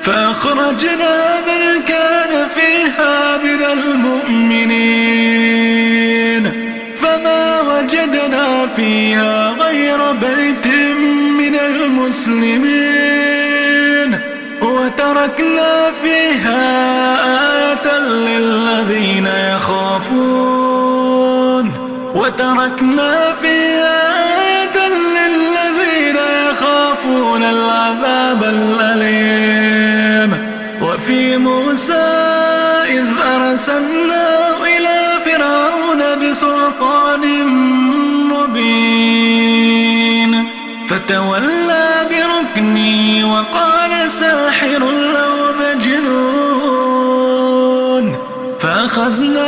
فأخرجنا من كان فيها من المؤمنين فما وجدنا فيها غير بيت من المسلمين وتركنا فيها آية للذين يخافون العذاب الأليم. وفي موسى إذ أرسلناه إلى فرعون بسلطان مبين فتولى بركنه وقال ساحر أو مجنون فأخذناه